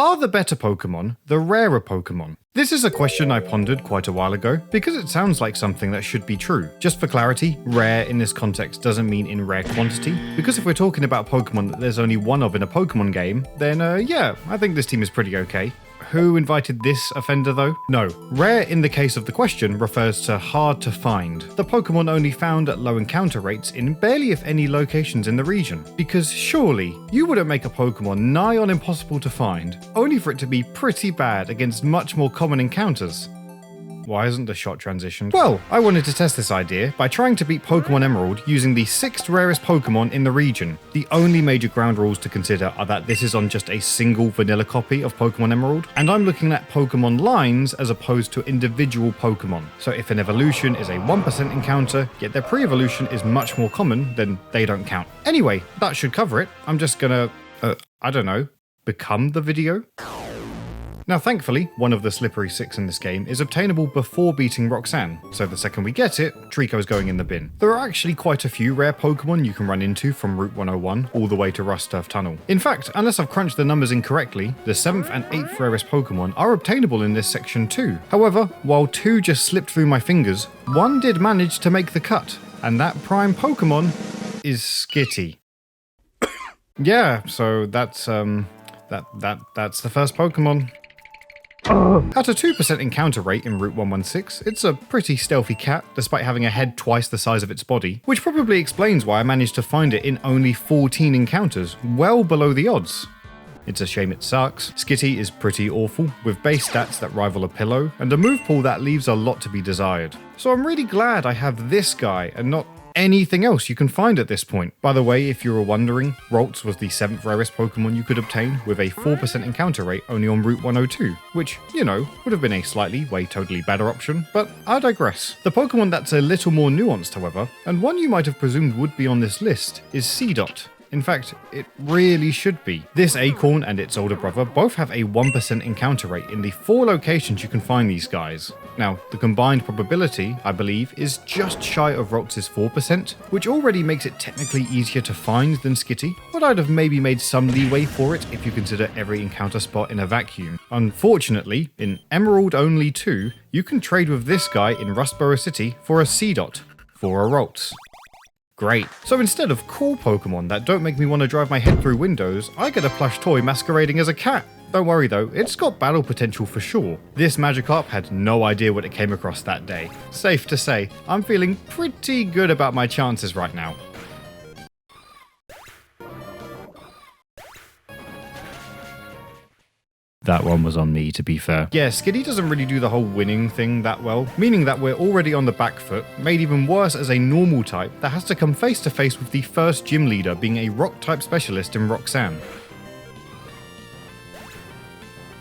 Are the better Pokémon the rarer Pokémon? This is a question I pondered quite a while ago, because it sounds like something that should be true. Just for clarity, rare in this context doesn't mean in rare quantity, because if we're talking about Pokémon that there's only one of in a Pokémon game, then yeah, I think this team is pretty okay. Who invited this offender though? No, rare in the case of the question refers to hard to find. The Pokemon only found at low encounter rates in barely if any locations in the region. Because surely, you wouldn't make a Pokemon nigh on impossible to find, only for it to be pretty bad against much more common encounters. Why isn't the shot transitioned? Well, I wanted to test this idea by trying to beat Pokémon Emerald using the 6th rarest Pokémon in the region. The only major ground rules to consider are that this is on just a single vanilla copy of Pokémon Emerald, and I'm looking at Pokémon lines as opposed to individual Pokémon. So if an evolution is a 1% encounter, yet their pre-evolution is much more common, then they don't count. Anyway, that should cover it. I'm just gonna, I don't know, become the video? Now thankfully, one of the slippery 6 in this game is obtainable before beating Roxanne, so the second we get it, Trico's going in the bin. There are actually quite a few rare Pokemon you can run into from Route 101 all the way to Rust Turf Tunnel. In fact, unless I've crunched the numbers incorrectly, the 7th and 8th rarest Pokemon are obtainable in this section too. However, while 2 just slipped through my fingers, 1 did manage to make the cut, and that prime Pokemon is Skitty. Yeah, so that's the first Pokemon. At a 2% encounter rate in Route 116, it's a pretty stealthy cat, despite having a head twice the size of its body, which probably explains why I managed to find it in only 14 encounters, well below the odds. It's a shame it sucks. Skitty is pretty awful, with base stats that rival a pillow, and a move pool that leaves a lot to be desired. So I'm really glad I have this guy, and not anything else you can find at this point. By the way, if you were wondering, Ralts was the 7th rarest Pokemon you could obtain with a 4% encounter rate only on Route 102, which, you know, would have been a slightly, way totally better option, but I digress. The Pokemon that's a little more nuanced, however, and one you might have presumed would be on this list, is Seedot. In fact, it really should be. This acorn and its older brother both have a 1% encounter rate in the 4 locations you can find these guys. Now, the combined probability, I believe, is just shy of Ralts' 4%, which already makes it technically easier to find than Skitty, but I'd have maybe made some leeway for it if you consider every encounter spot in a vacuum. Unfortunately, in Emerald only 2, you can trade with this guy in Rustboro City for a Seedot, for a Ralts. Great. So instead of cool Pokemon that don't make me want to drive my head through windows, I get a plush toy masquerading as a cat. Don't worry though, it's got battle potential for sure. This Magikarp had no idea what it came across that day. Safe to say, I'm feeling pretty good about my chances right now. That one was on me, to be fair. Yeah, Skitty doesn't really do the whole winning thing that well, meaning that we're already on the back foot, made even worse as a normal type that has to come face to face with the first gym leader being a rock-type specialist in Roxanne.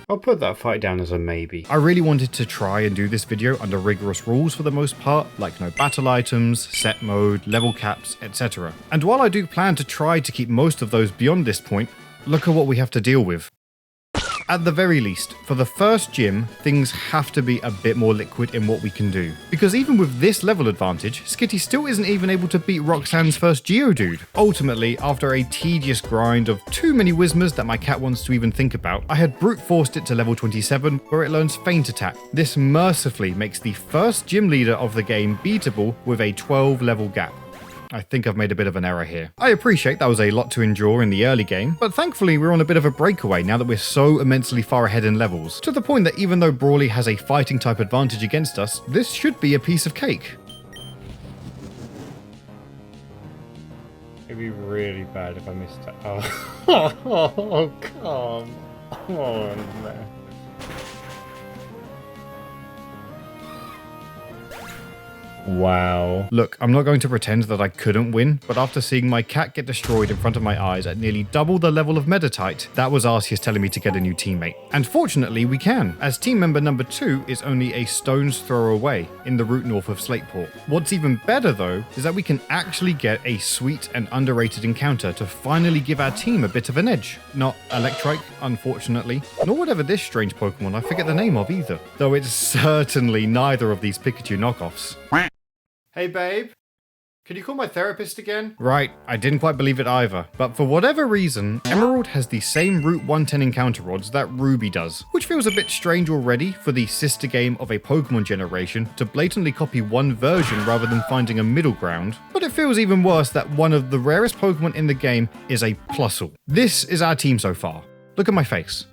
I'll put that fight down as a maybe. I really wanted to try and do this video under rigorous rules for the most part, like no battle items, set mode, level caps, etc. And while I do plan to try to keep most of those beyond this point, look at what we have to deal with. At the very least, for the first gym, things have to be a bit more liquid in what we can do. Because even with this level advantage, Skitty still isn't even able to beat Roxanne's first Geodude. Ultimately, after a tedious grind of too many Whismers that my cat wants to even think about, I had brute forced it to level 27, where it learns Feint Attack. This mercifully makes the first gym leader of the game beatable with a 12 level gap. I think I've made a bit of an error here. I appreciate that was a lot to endure in the early game, but thankfully we're on a bit of a breakaway now that we're so immensely far ahead in levels, to the point that even though Brawly has a fighting type advantage against us, this should be a piece of cake. It'd be really bad if I missed it. Oh, come on, man. Wow. Look, I'm not going to pretend that I couldn't win, but after seeing my cat get destroyed in front of my eyes at nearly double the level of Meditite, that was Arceus telling me to get a new teammate. And fortunately we can, as team member number 2 is only a stone's throw away in the route north of Slateport. What's even better though, is that we can actually get a sweet and underrated encounter to finally give our team a bit of an edge. Not Electrike, unfortunately, nor whatever this strange Pokemon I forget the name of either, though it's certainly neither of these Pikachu knockoffs. Hey babe, Can you call my therapist again? Right, I didn't quite believe it either. But for whatever reason, Emerald has the same Route 110 encounter odds that Ruby does, which feels a bit strange already for the sister game of a Pokemon generation to blatantly copy one version rather than finding a middle ground. But it feels even worse that one of the rarest Pokemon in the game is a Plusle. This is our team so far. Look at my face.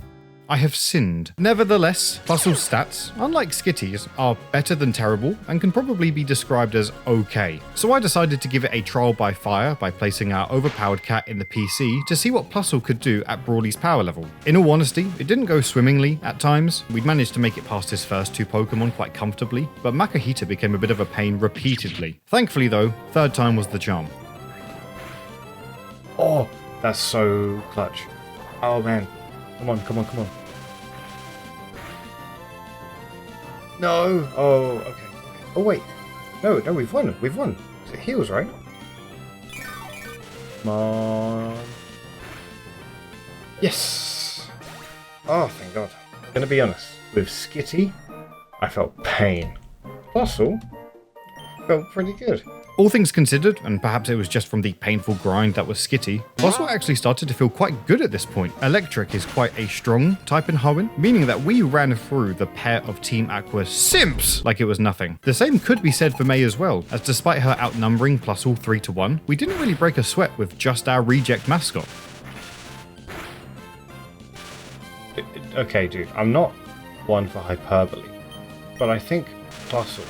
I have sinned. Nevertheless, Plusle's stats, unlike Skitty's, are better than terrible and can probably be described as okay. So I decided to give it a trial by fire by placing our overpowered cat in the PC to see what Plusle could do at Brawly's power level. In all honesty, it didn't go swimmingly at times. We'd managed to make it past his first two Pokemon quite comfortably, but Makahita became a bit of a pain repeatedly. Thankfully though, third time was the charm. Oh, that's so clutch. Oh man. Come on, come on, come on. No! Oh, okay. Oh, wait. No, we've won. We've won. It heals, right? Come on. Yes! Oh, thank God. I'm gonna be honest. With Skitty, I felt pain. Plusle felt pretty good. All things considered, and perhaps it was just from the painful grind that was Skitty, Plusle actually started to feel quite good at this point. Electric is quite a strong type in Hoenn, meaning that we ran through the pair of Team Aqua's simps like it was nothing. The same could be said for May as well, as despite her outnumbering Plusle 3-1, we didn't really break a sweat with just our reject mascot. Okay, dude, I'm not one for hyperbole, but I think Plusle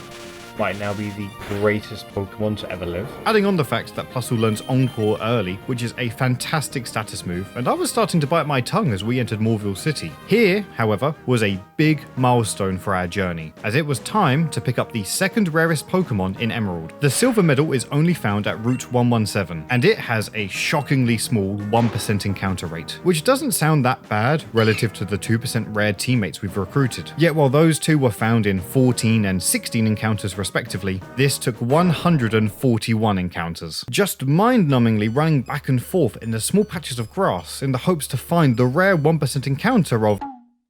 might now be the greatest Pokemon to ever live. Adding on the fact that Plusle learns Encore early, which is a fantastic status move, and I was starting to bite my tongue as we entered Morville City. Here, however, was a big milestone for our journey, as it was time to pick up the second rarest Pokemon in Emerald. The silver medal is only found at Route 117, and it has a shockingly small 1% encounter rate, which doesn't sound that bad relative to the 2% rare teammates we've recruited. Yet while those two were found in 14 and 16 encounters respectively, this took 141 encounters. Just mind-numbingly running back and forth in the small patches of grass in the hopes to find the rare 1% encounter of...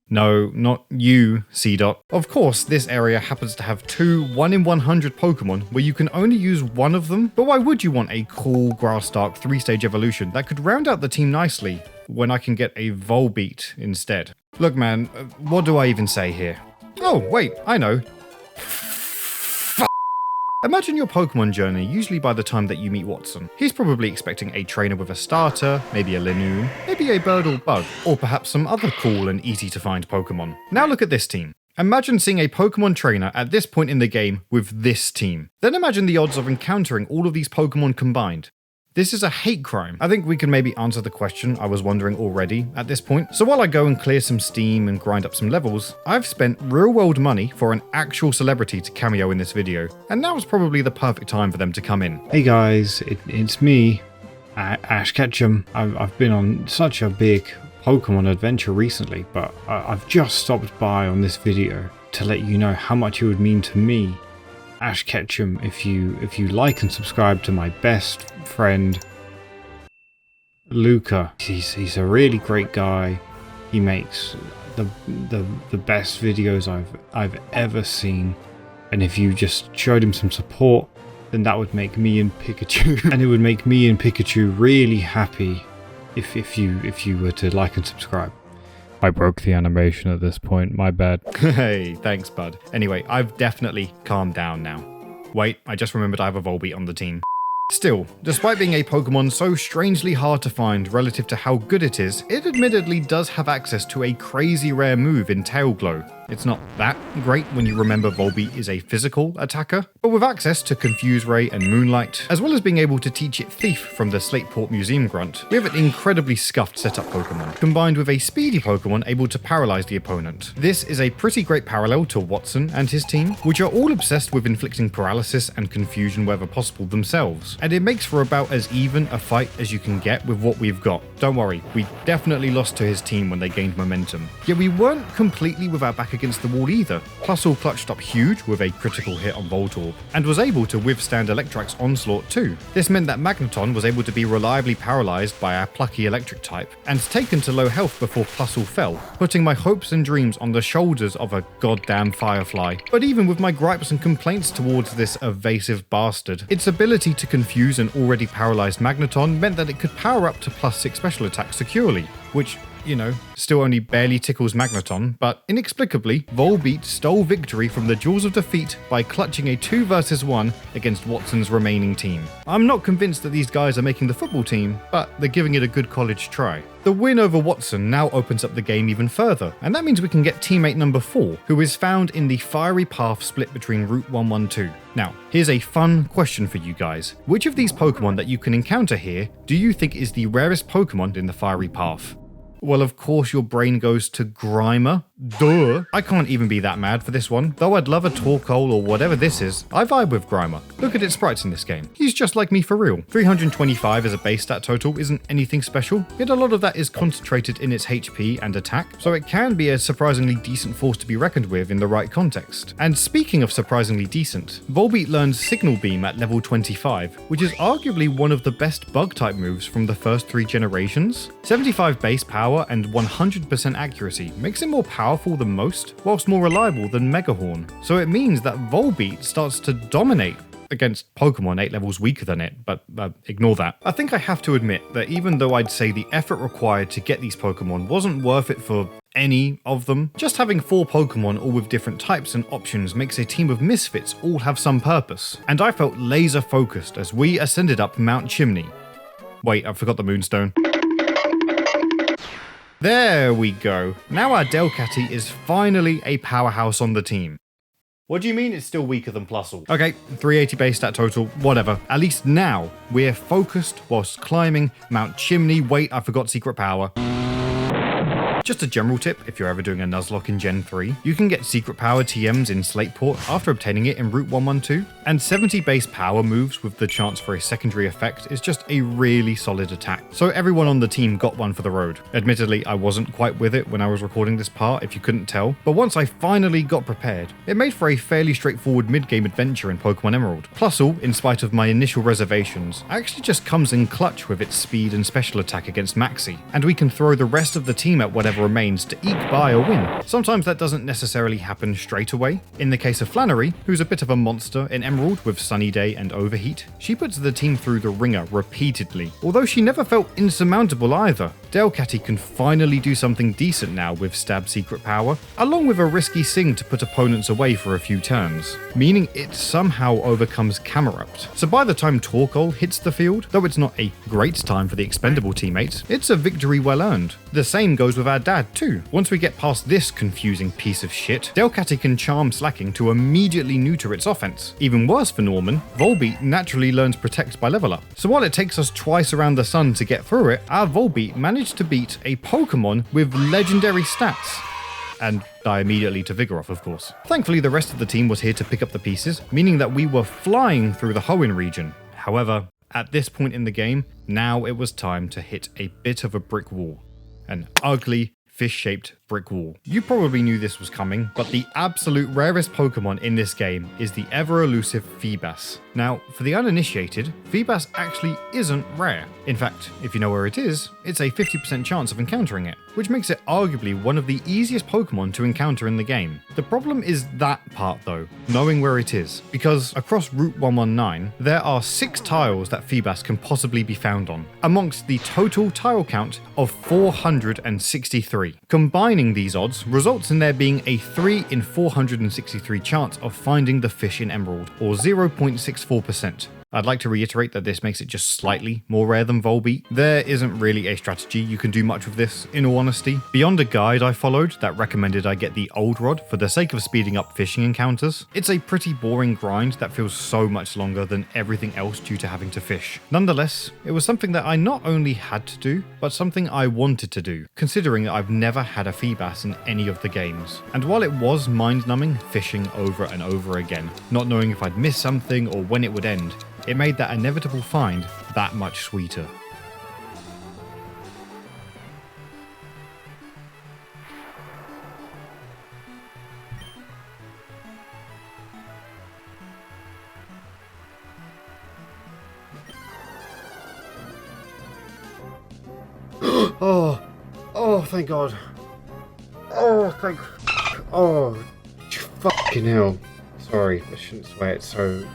No, not you, C-Dot. Of course, this area happens to have two 1 in 100 Pokemon where you can only use one of them, but why would you want a cool Grass-Dark 3-stage evolution that could round out the team nicely when I can get a Volbeat instead? Look man, what do I even say here? Oh, wait, I know. Imagine your Pokemon journey usually by the time that you meet Watson. He's probably expecting a trainer with a starter, maybe a Linoone, maybe a bird or bug, or perhaps some other cool and easy to find Pokemon. Now look at this team. Imagine seeing a Pokemon trainer at this point in the game with this team. Then imagine the odds of encountering all of these Pokemon combined. This is a hate crime. I think we can maybe answer the question I was wondering already at this point. So while I go and clear some steam and grind up some levels, I've spent real world money for an actual celebrity to cameo in this video, and now is probably the perfect time for them to come in. Hey guys, it's me, Ash Ketchum. I've been on such a big Pokemon adventure recently, but I've just stopped by on this video to let you know how much it would mean to me, Ash Ketchum, if you like and subscribe to my best friend Luca. He's a really great guy. He makes the best videos I've ever seen, and if you just showed him some support, then that would make me and Pikachu and it would make me and Pikachu really happy if you were to like and subscribe. I broke the animation at this point, my bad. Hey, thanks bud. Anyway, I've definitely calmed down now. Wait, I just remembered I have a Volbeat on the team. Still, despite being a Pokemon so strangely hard to find relative to how good it is, it admittedly does have access to a crazy rare move in Tail Glow. It's not that great when you remember Volbeat is a physical attacker, but with access to Confuse Ray and Moonlight, as well as being able to teach it Thief from the Slateport Museum grunt, we have an incredibly scuffed setup Pokemon, combined with a speedy Pokemon able to paralyze the opponent. This is a pretty great parallel to Watson and his team, which are all obsessed with inflicting paralysis and confusion wherever possible themselves, and it makes for about as even a fight as you can get with what we've got. Don't worry, we definitely lost to his team when they gained momentum, yet we weren't completely with our back against the wall either. Plusle clutched up huge with a critical hit on Voltorb, and was able to withstand Electrak's onslaught too. This meant that Magneton was able to be reliably paralysed by our plucky electric type, and taken to low health before Plusle fell, putting my hopes and dreams on the shoulders of a goddamn Firefly. But even with my gripes and complaints towards this evasive bastard, its ability to confuse an already paralysed Magneton meant that it could power up to +6 special attack securely, which, you know, still only barely tickles Magneton, but inexplicably, Volbeat stole victory from the jaws of defeat by clutching a 2 versus 1 against Watson's remaining team. I'm not convinced that these guys are making the football team, but they're giving it a good college try. The win over Watson now opens up the game even further, and that means we can get teammate number 4, who is found in the fiery path split between Route 112. Now, here's a fun question for you guys. Which of these Pokemon that you can encounter here do you think is the rarest Pokemon in the fiery path? Well, of course your brain goes to Grimer. Duh. I can't even be that mad for this one, though I'd love a Torkoal or whatever this is. I vibe with Grimer. Look at its sprites in this game. He's just like me for real. 325 as a base stat total isn't anything special, yet a lot of that is concentrated in its HP and attack, so it can be a surprisingly decent force to be reckoned with in the right context. And speaking of surprisingly decent, Volbeat learns Signal Beam at level 25, which is arguably one of the best bug-type moves from the first 3 generations. 75 base power and 100% accuracy makes it more powerful than most, whilst more reliable than Megahorn. So it means that Volbeat starts to dominate against Pokemon 8 levels weaker than it, but ignore that. I think I have to admit that even though I'd say the effort required to get these Pokemon wasn't worth it for any of them, just having 4 Pokemon all with different types and options makes a team of misfits all have some purpose. And I felt laser focused as we ascended up Mount Chimney. Wait, I forgot the Moonstone. There we go. Now our Delcatty is finally a powerhouse on the team. What do you mean it's still weaker than Plusle? Okay, 380 base stat total, whatever. At least now, we're focused whilst climbing Mount Chimney. Wait, I forgot secret power. Just a general tip, if you're ever doing a Nuzlocke in Gen 3, you can get secret power TMs in Slateport after obtaining it in Route 112, and 70 base power moves with the chance for a secondary effect is just a really solid attack. So everyone on the team got one for the road. Admittedly, I wasn't quite with it when I was recording this part, if you couldn't tell, but once I finally got prepared, it made for a fairly straightforward mid-game adventure in Pokémon Emerald. Plusle, in spite of my initial reservations, actually just comes in clutch with its speed and special attack against Maxi, and we can throw the rest of the team at whatever remains to eke by a win. Sometimes that doesn't necessarily happen straight away. In the case of Flannery, who's a bit of a monster in Emerald with Sunny Day and Overheat, she puts the team through the ringer repeatedly, although she never felt insurmountable either. Delcatty can finally do something decent now with Stab Secret Power, along with a risky Sing to put opponents away for a few turns, meaning it somehow overcomes Camerupt. So by the time Torkoal hits the field, though it's not a great time for the expendable teammates, it's a victory well earned. The same goes with our dad too. Once we get past this confusing piece of shit, Delcatty can charm Slacking to immediately neuter its offense. Even worse for Norman, Volbeat naturally learns Protect by level up. So while it takes us twice around the sun to get through it, our Volbeat managed to beat a Pokemon with legendary stats. And die immediately to Vigoroth, of course. Thankfully, the rest of the team was here to pick up the pieces, meaning that we were flying through the Hoenn region. However, at this point in the game, now it was time to hit a bit of a brick wall. An ugly, fish-shaped brick wall. You probably knew this was coming, but the absolute rarest Pokemon in this game is the ever-elusive Feebas. Now, for the uninitiated, Feebas actually isn't rare. In fact, if you know where it is, it's a 50% chance of encountering it, which makes it arguably one of the easiest Pokemon to encounter in the game. The problem is that part though, knowing where it is, because across Route 119, there are 6 tiles that Feebas can possibly be found on, amongst the total tile count of 463. Combining these odds results in there being a 3 in 463 chance of finding the fish in Emerald, or 0.64%. I'd like to reiterate that this makes it just slightly more rare than Volbeat. There isn't really a strategy you can do much with this, in all honesty. Beyond a guide I followed that recommended I get the Old Rod for the sake of speeding up fishing encounters, it's a pretty boring grind that feels so much longer than everything else due to having to fish. Nonetheless, it was something that I not only had to do, but something I wanted to do, considering that I've never had a Feebas in any of the games. And while it was mind-numbing fishing over and over again, not knowing if I'd miss something or when it would end, it made that inevitable find that much sweeter. Oh, oh, thank God. Oh, thank. Oh, fucking hell. Sorry, I shouldn't swear. It's so.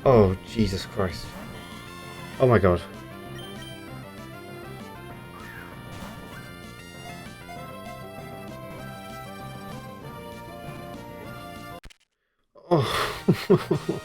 Oh, Jesus Christ. Oh my God. Oh.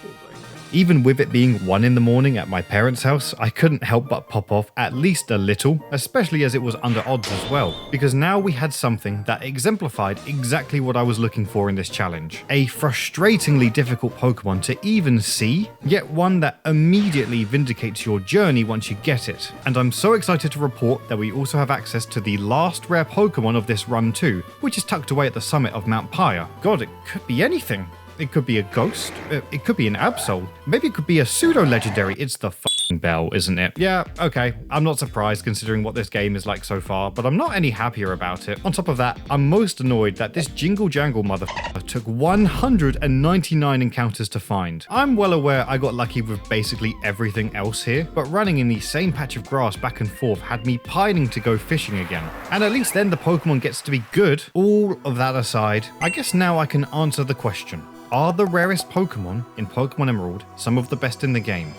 Even with it being 1 in the morning at my parents' house, I couldn't help but pop off at least a little, especially as it was under odds as well, because now we had something that exemplified exactly what I was looking for in this challenge. A frustratingly difficult Pokemon to even see, yet one that immediately vindicates your journey once you get it. And I'm so excited to report that we also have access to the last rare Pokemon of this run too, which is tucked away at the summit of Mount Pyre. God, it could be anything. It could be a ghost, it could be an Absol, maybe it could be a pseudo-legendary. It's the f***ing bell, isn't it? Yeah, okay, I'm not surprised considering what this game is like so far, but I'm not any happier about it. On top of that, I'm most annoyed that this Jingle Jangle motherfucker took 199 encounters to find. I'm well aware I got lucky with basically everything else here, but running in the same patch of grass back and forth had me pining to go fishing again. And at least then the Pokemon gets to be good. All of that aside, I guess now I can answer the question. Are the rarest Pokemon in Pokémon Emerald some of the best in the game?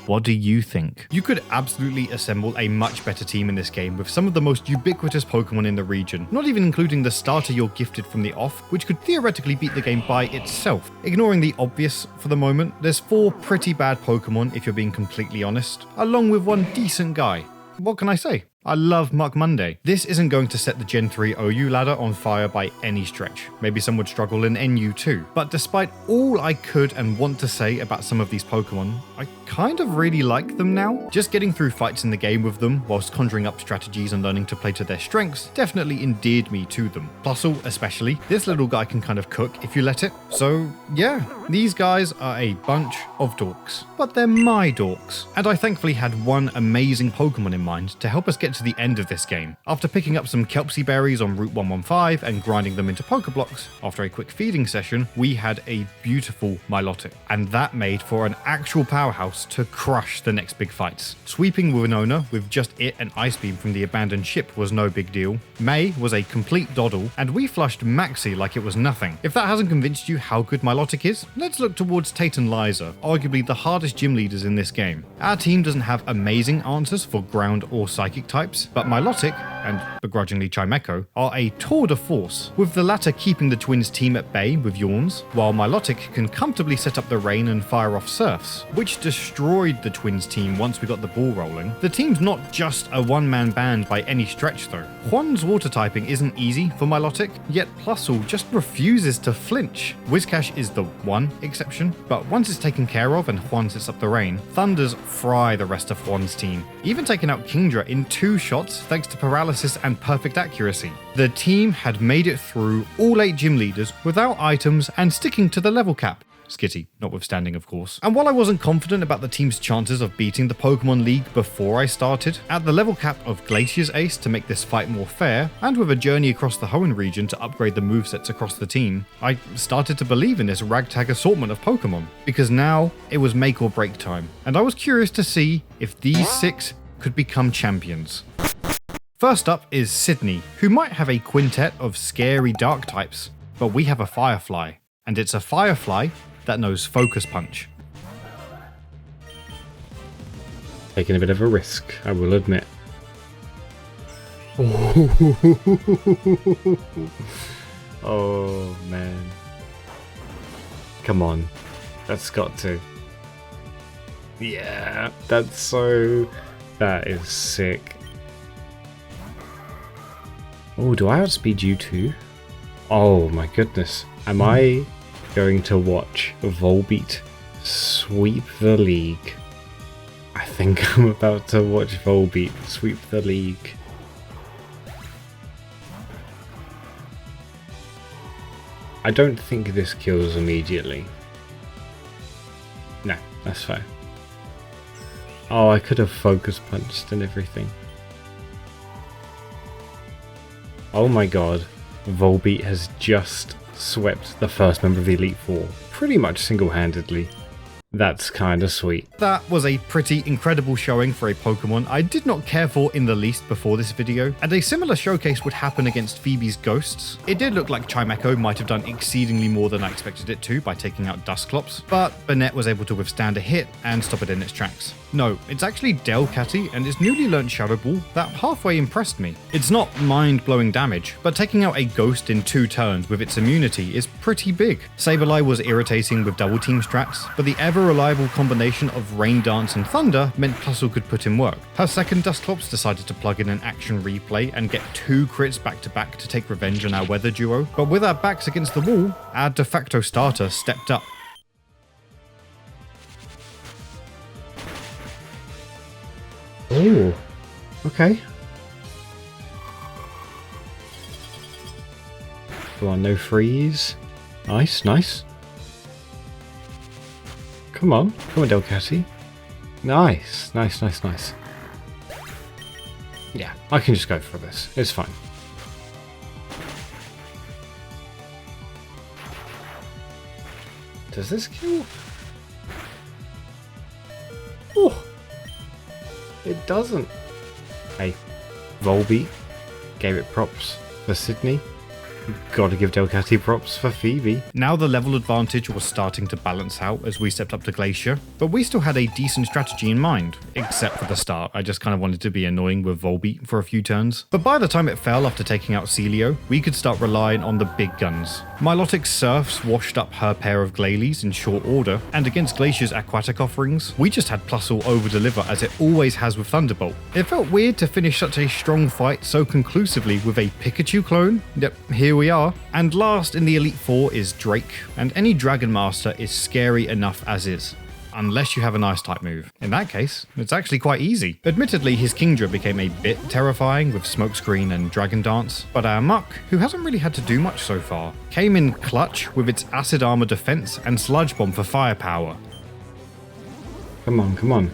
What do you think? You could absolutely assemble a much better team in this game with some of the most ubiquitous Pokemon in the region, not even including the starter you're gifted from the off, which could theoretically beat the game by itself. Ignoring the obvious for the moment, there's 4 pretty bad Pokemon if you're being completely honest, along with 1 decent guy. What can I say? I love Muck Monday. This isn't going to set the Gen 3 OU ladder on fire by any stretch. Maybe some would struggle in NU too. But despite all I could and want to say about some of these Pokemon, I kind of really like them now. Just getting through fights in the game with them, whilst conjuring up strategies and learning to play to their strengths, definitely endeared me to them. Plusle especially, this little guy can kind of cook if you let it. So yeah, these guys are a bunch of dorks. But they're my dorks. And I thankfully had 1 amazing Pokemon in mind to help us get to the end of this game. After picking up some Kelpsie berries on Route 115 and grinding them into Pokeblocks, after a quick feeding session, we had a beautiful Milotic. And that made for an actual powerhouse to crush the next big fights. Sweeping Winona with just it and Ice Beam from the abandoned ship was no big deal. May was a complete doddle, and we flushed Maxi like it was nothing. If that hasn't convinced you how good Milotic is, let's look towards Tate and Liza, arguably the hardest gym leaders in this game. Our team doesn't have amazing answers for ground or psychic types, but Milotic, and begrudgingly Chimecho, are a tour de force, with the latter keeping the twins team at bay with yawns, while Milotic can comfortably set up the rain and fire off surfs, which destroyed the twins team once we got the ball rolling. The team's not just a one-man band by any stretch though. Juan's water typing isn't easy for Milotic, yet Plusle just refuses to flinch. Whiscash is the one exception, but once it's taken care of and Juan sets up the rain, Thunders fry the rest of Juan's team, even taking out Kingdra in 2 shots thanks to paralysis and perfect accuracy. The team had made it through all 8 gym leaders without items and sticking to the level cap. Skitty, notwithstanding of course. And while I wasn't confident about the team's chances of beating the Pokemon League before I started, at the level cap of Glacier's Ace to make this fight more fair, and with a journey across the Hoenn region to upgrade the movesets across the team, I started to believe in this ragtag assortment of Pokemon, because now it was make or break time, and I was curious to see if these 6 could become champions. First up is Sydney, who might have a quintet of scary dark types, but we have a Firefly, and it's a Firefly that knows Focus Punch. Taking a bit of a risk, I will admit. Oh man. Come on. That's got to. Yeah, that's so... That is sick. Oh, do I outspeed you too? Oh my goodness. Am I going to watch Volbeat sweep the league? I think I'm about to watch Volbeat sweep the league. I don't think this kills immediately. No, that's fine. Oh, I could have focus punched and everything. Oh my god, Volbeat has just swept the first member of the Elite Four, pretty much single-handedly. That's kind of sweet. That was a pretty incredible showing for a Pokemon I did not care for in the least before this video, and a similar showcase would happen against Phoebe's ghosts. It did look like Chimecho might have done exceedingly more than I expected it to by taking out Dusclops, but Burnett was able to withstand a hit and stop it in its tracks. No, it's actually Delcatty and its newly learned Shadow Ball that halfway impressed me. It's not mind-blowing damage, but taking out a ghost in 2 turns with its immunity is pretty big. Sableye was irritating with double team strats, but the ever-reliable combination of Rain Dance and Thunder meant Plusle could put in work. Her second Dusclops decided to plug in an action replay and get 2 crits back-to-back to take revenge on our weather duo, but with our backs against the wall, our de facto starter stepped up. Oh, okay. Come on, no freeze. Nice, nice. Come on Delcatty. Nice, nice, nice, nice. Yeah, I can just go for this. It's fine. Does this kill? Oh, it doesn't. Hey, Volbeat gave it props for Sydney. Gotta give Delcatty props for Phoebe. Now the level advantage was starting to balance out as we stepped up to Glacier, but we still had a decent strategy in mind, except for the start. I just kind of wanted to be annoying with Volbeat for a few turns. But by the time it fell after taking out Celio, we could start relying on the big guns. Milotic's Surfs washed up her pair of Glalie in short order, and against Glacier's aquatic offerings, we just had Plusle over-deliver as it always has with Thunderbolt. It felt weird to finish such a strong fight so conclusively with a Pikachu clone. Yep, here we are. And last in the Elite Four is Drake, and any Dragon Master is scary enough as is. Unless you have an Ice-type move. In that case, it's actually quite easy. Admittedly, his Kingdra became a bit terrifying with Smokescreen and Dragon Dance, but our Muck, who hasn't really had to do much so far, came in clutch with its Acid Armor defense and Sludge Bomb for firepower. Come on, come on.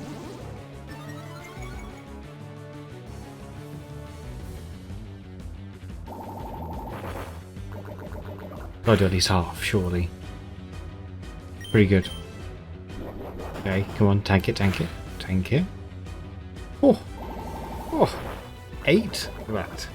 Gotta do at least half, surely. Pretty good. Okay, come on, tank it, tank it, tank it. Oh! Oh! 8? That.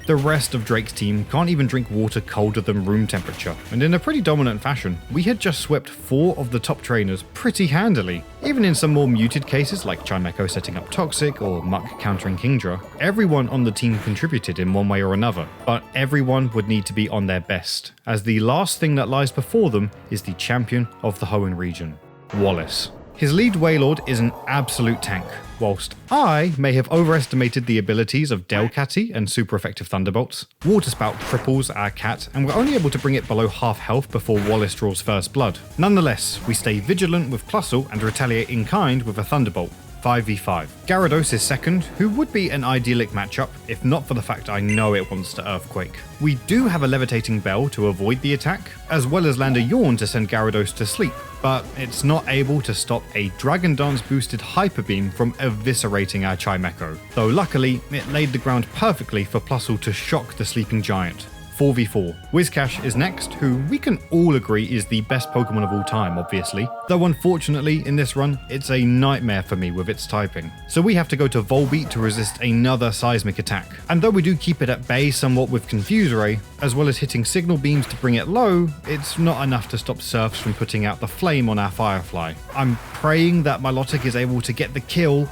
The rest of Drake's team can't even drink water colder than room temperature, and in a pretty dominant fashion, we had just swept 4 of the top trainers pretty handily. Even in some more muted cases like Chimecho setting up Toxic or Muck countering Kingdra, everyone on the team contributed in one way or another, but everyone would need to be on their best, as the last thing that lies before them is the champion of the Hoenn region, Wallace. His lead Wailord is an absolute tank, whilst I may have overestimated the abilities of Delcatty and super effective Thunderbolts. Water Spout cripples our cat, and we're only able to bring it below half health before Wallace draws first blood. Nonetheless, we stay vigilant with Plusle and retaliate in kind with a Thunderbolt. 5v5. Gyarados is second, who would be an idyllic matchup, if not for the fact I know it wants to Earthquake. We do have a Levitating Bell to avoid the attack, as well as land a Yawn to send Gyarados to sleep, but it's not able to stop a Dragon Dance boosted Hyper Beam from eviscerating our Chimecho, though luckily it laid the ground perfectly for Plusle to shock the sleeping giant. 4v4. Whiscash is next, who we can all agree is the best Pokemon of all time, obviously. Though unfortunately, in this run, it's a nightmare for me with its typing. So we have to go to Volbeat to resist another seismic attack. And though we do keep it at bay somewhat with Confuse Ray, as well as hitting Signal Beams to bring it low, it's not enough to stop Surfs from putting out the flame on our Firefly. I'm praying that Milotic is able to get the kill,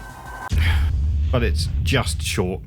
but it's just short.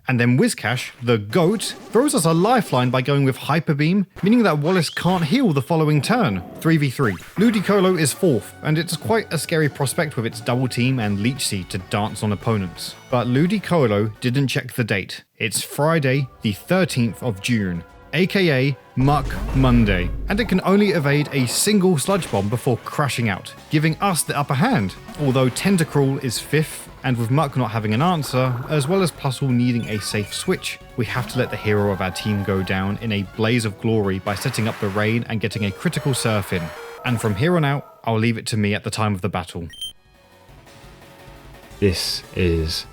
And then Whiscash, the GOAT, throws us a lifeline by going with Hyper Beam, meaning that Wallace can't heal the following turn. 3v3. Ludicolo is fourth, and it's quite a scary prospect with its double team and Leech Seed to dance on opponents. But Ludicolo didn't check the date. It's Friday, the 13th of June, aka Muck Monday, and it can only evade a single Sludge Bomb before crashing out, giving us the upper hand. Although Tentacruel is fifth, and with Muck not having an answer, as well as Plusle needing a safe switch, we have to let the hero of our team go down in a blaze of glory by setting up the rain and getting a critical Surf in. And from here on out, I'll leave it to me at the time of the battle. This is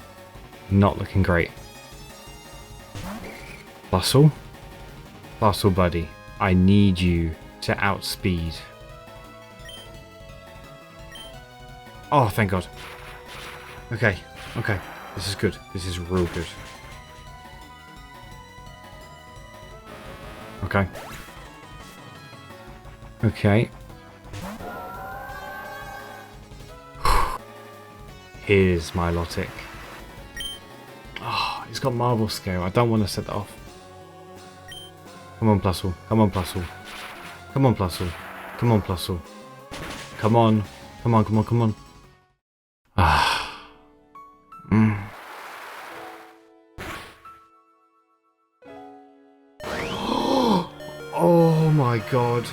not looking great. Plusle? Plusle, buddy, I need you to outspeed. Oh, thank God. Okay, okay. This is good. This is real good. Okay. Okay. Here's Milotic. Oh, he's got Marble Scale. I don't want to set that off. Come on, Plusle. Come on, Plusle. Come on, Plusle. Come on, Plusle. Come on. Come on, come on, come on. Ah. Oh my God.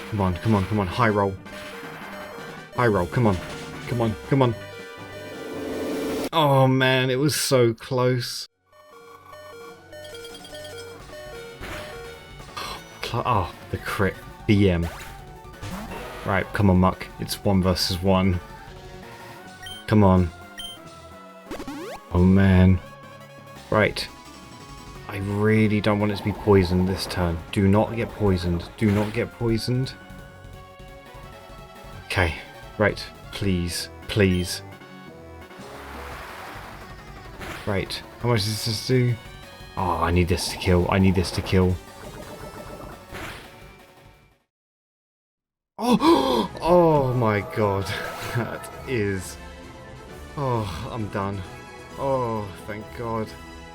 Come on, come on, come on. High roll. High roll. Come on. Come on, come on. Oh man, it was so close. Oh, the crit. BM. Right, come on, Muck. It's 1 versus 1. Come on. Oh man. Right. I really don't want it to be poisoned this turn. Do not get poisoned. Do not get poisoned. Okay. Right. Please. Please. Right. How much does this do? Oh, I need this to kill. I need this to kill. Oh! Oh my God. That is... Oh, I'm done. Oh, thank God.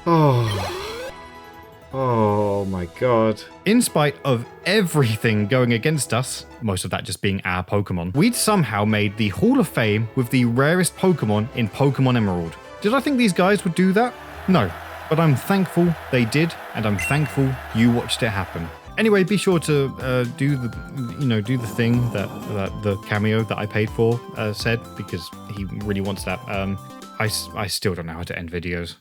Oh... Oh my God. In spite of everything going against us, most of that just being our Pokemon, we'd somehow made the Hall of Fame with the rarest Pokemon in Pokémon Emerald. Did I think these guys would do that? No, but I'm thankful they did, and I'm thankful you watched it happen. Anyway, be sure to do the thing that the cameo that I paid for said, because he really wants that. I still don't know how to end videos.